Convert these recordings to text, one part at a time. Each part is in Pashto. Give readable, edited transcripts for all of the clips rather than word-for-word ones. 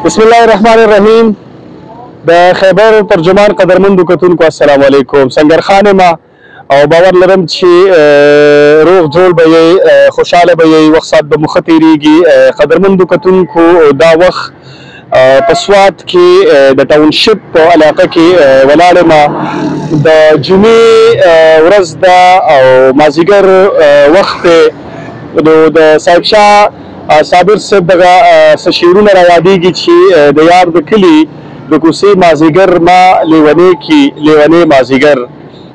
बिस्मिल्लाहिर्रहमानिर्रहीम। د خیبر ترجمان قدرمندو کتونکو السلام علیکم. سنگر خان ما او باور لرم چې روغ جوړ به یې، خوشاله به یې، وخت سات به مو ښه تېرېږي. قدرمندو کتونکو دا وخت په سوات کې د ټاونشپ په علاقه کې ولاړ ما د جمعې ورځ ده او مازدیګر وخت دی. نو د صاحب شاه صابر صاحب دغه څه شعرونه را یادېږي چې د یار د کلي د کوڅې مازدیګر ما لیونی کی لیونی مازدیګر،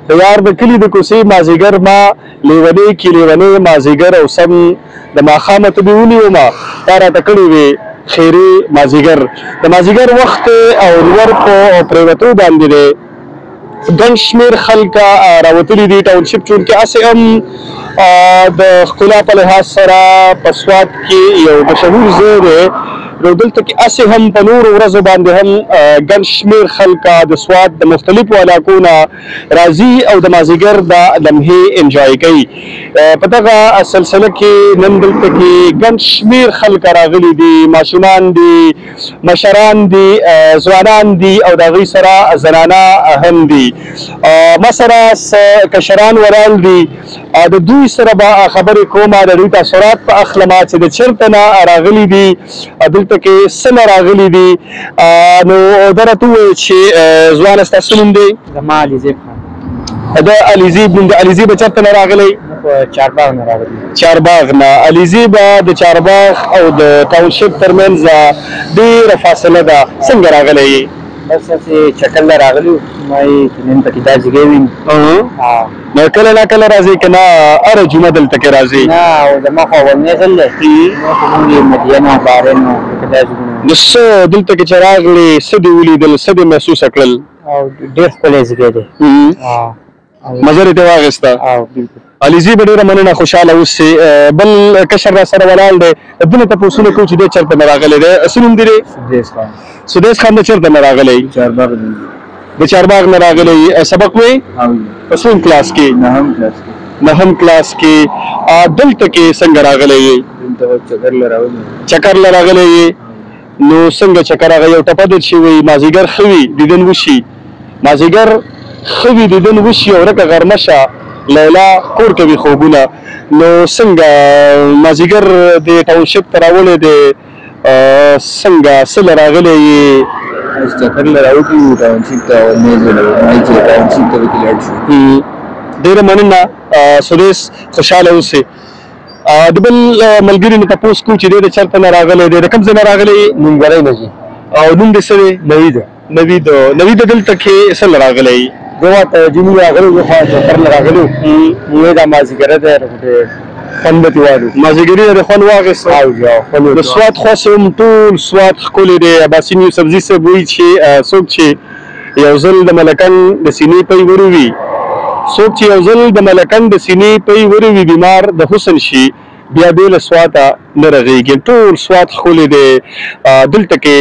د یار د کلي د کوڅې مازدیګر ما لیونی کی لیونی مازدیګر، او سم د ماښامه ته دې ونیومه تا راته کړې وې خیرې مازدیګر. د مازدیګر وخت او لور په پرېوتو باندې دی ګڼ شمېر خلکه راوتلي دي. ټاونشپ چونکې هسې هم د ښکلا په لحاظ سره په سوات کې یو مشهور ځای دی، نو دلته کې هسې هم په نورو ورځو باندې هم ګڼ شمېر خلکه د سوات د مختلفو علاقو نه راځي او د مازدیګر دا لمحې انجوای کوي. په دغه سلسله کې نن دلته کې ګڼ شمېر خلکه راغلي دي، ماشومان دي، مشران دي، ځوانان دي او د هغوی سره زنانه هم دي. ما سره کشران ولاړ دي، د دوی سره به خبرې کومه، د دوی تاثرات په اخلمه چې د چېرته نه راغلي دي، دلته کې څه نه راغلي دي. نو دا راته ووایه چې ځوانه ستاسو نوم دی؟ زما علیزیب خان. د علیزیب نوم دی. علیزیب چېرته نه راغلی؟ چارباغ نه راغلی. چارباغ نه. علیزیب د چارباغ او د ټاونشپ ترمنځ ډېره فاصله ده، څنګه راغلی یې؟ بس هسې چکر له راغلي وو، ما یې نن پکې دا ځای ویني. نو کله نا کله راځئ که نه هره جمعه دلته کې راځئ؟ نه، او زما خو اولنی ځل دی، موږ یې مدین او بارین او دا ځایونه. نو څه دلته کې چې راغلې څه دې ولیدل، څه دې محسوسه کړل؟ او ډېر ښکلی ځای دی. مزه دې واخیسته؟ بالکل. علیزیب ډېره مننه، خوشحاله اوسئ. بل کشر را سره ولاړ دی، د نه تپوسونه کوو چې دی چېرته نه راغلی دی. څه نوم دی دی؟ سدیس خان. سدیس خان د چېرته نه راغلی؟ چارباغ د چارباغ نه راغلی. سبق وی؟ په څوم کلاس کې؟ نهم کلاس کې. نهم کلاس کې. دلته کې څنګه راغلی یې؟ دلته چکر له راغلی. چکر له راغلی یې. نو څنګه چکر هغه یو ټپه در شي وي مازدیګر ښه وي دیدن وشي، مازدیګر ښه وي دیدن وشي او ورکه غرمه شه لیلا کور کوي خوبونه. نو څنګه مازدیګر د ټاونشپ ته راوړی دی، څنګه څه له راغلی یې؟ چکر له راوړي وو ټاونشپ ته، ټاونشپ ته پکې لاړ شو. ډېره مننه سدیس، خوشحاله اوسئ. د بل ملګري نه تپوس کوو چې دی د چېرته نه راغلی دی، د کوم ځای نه راغلی؟ نومګړی نه ځي. او نوم دې څه دی؟ نوید. نوید. نوید دلته کې څه له راغلی؟ زما ته جمعې راغلی وو، خو چکر له راغلی وو، موږ دا مازدیګره دی خوند پکې والو. مازدیګري د خوند واخیسته. د سوات خاص هم ټول سوات ښکلی دی. عباسي یوسفزي صاحب وایي چې څوک چې یو ځل د ملکن د سینې پی وروي، څوک چې یو ځل د ملکن د سینې پی وروي بیمار د حسن شي، بیا بې له سواته نه رغېږي. ټول سوات ښکلی دی. دلته کې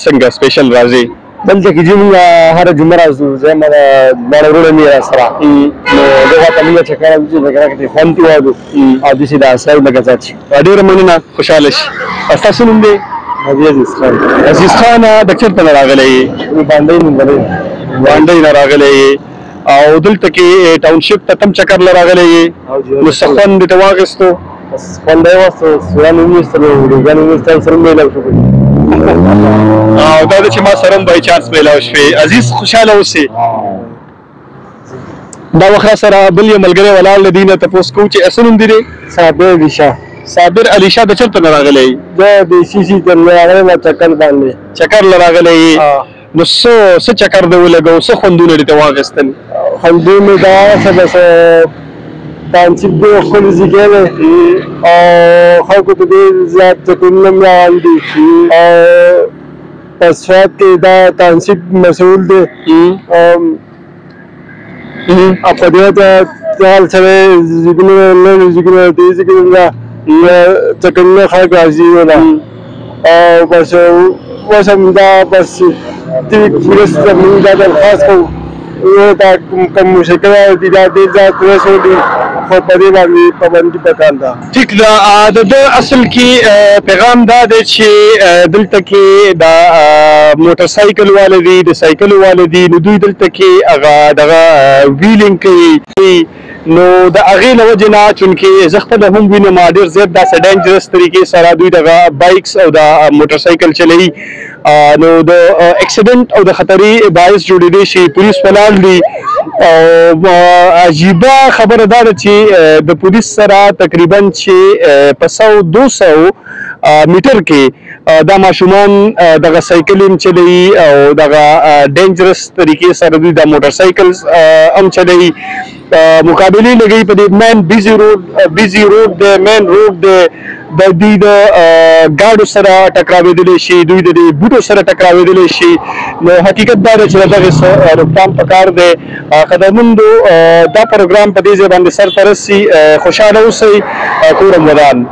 څنګه سپیشل راځي؟ دلته کې چې موږ هره جمعه راځو، زما دواړه وروڼه مې راسره، نو دغه ته موږ چکر وځو، دغه کې خوند پې والو او داسې د اثر لکه ځات شي. ډېره مننه، خوشحاله شي. ستاسو نوم دی؟ عزیز خان. عزیز خان د چېرته نه راغلی یې؟ بانډۍ نومګړی. بانډۍ نه راغلی یې او دلته کې ټاونشپ ته تم چکر له راغلی یې، نو څه خوند دې ته واخیستو؟ خوند یې واخیستو، سویان وویستلو، ویډیوګانې وویستل، سره میلاو شو. او دا ده چې ما سره هم بای چانس میلاو شوې. عزیز خوشحاله اوسئ. دا وخت را سره بل یو ملګری ولاړ له دې نه تپوس کوو چې څه نوم دی دی؟ صابر علی شاه. صابر علی شاه د چېرته نه راغلی؟ د سیسي ته نه راغلی، چکر باندې چکر له راغلی یې. نو څه چکر دې ولګو، څه خوندونه دې ته واخیستل؟ خوندونه مې دا څه ټاونشپ ډېر ښکلی ځای دی او خلکو ته ډېر زیات چکرونه هم روان دي او په سوات کې دا ټاونشپ مشهور دی او په دې حال سره زیږون نوي زیږون دې زیږون چکرونه خلک راځي او بس اوس همدا بس دې پولیس ته موږ دا درخواست کوو دا کوم مشکل دي دا ډېر زیات پولیس دي خو په دې باندې پابندي پکار ده. ټیک ده. د اصل کې پیغام دا دی چې دلته کې دا موټر سایکل والدي د سایکل والدي نو دوی دلته کې هغه دغه ویلینګ کوي نو د هغې له وجې نه چونکې زه خپله هم وینم ډېر زیات داسې ډینجرس طریقې سره دوی دغه بایکس او د موټر سایکل چلوي نو د اکسیډنټ او د خطرې باعث جوړېدی شي. پولیس ولاړ دي او عجیبه خبره دا ده چې د پولیس سره تقریبا چې په 100-200 میټر کې دا ماشومان دغه سایکل هم چلوي او دغه ډینجرس طریقې سره دوی د موټر سایکل هم چلوي. مقابلې لګوي په دې مین بیزي روډ د مین روډ د دوی د ګاډو سره ټکراوېدلی شي دوی د بوټو سره ټکراوېدلی شي. نو حقیقت دا دی چې دغه روکتام پکار دی. قدرمندو دا پروګرام په دې ځای باندې سرته رسي. خوشحاله اوسئ. کورم ودان.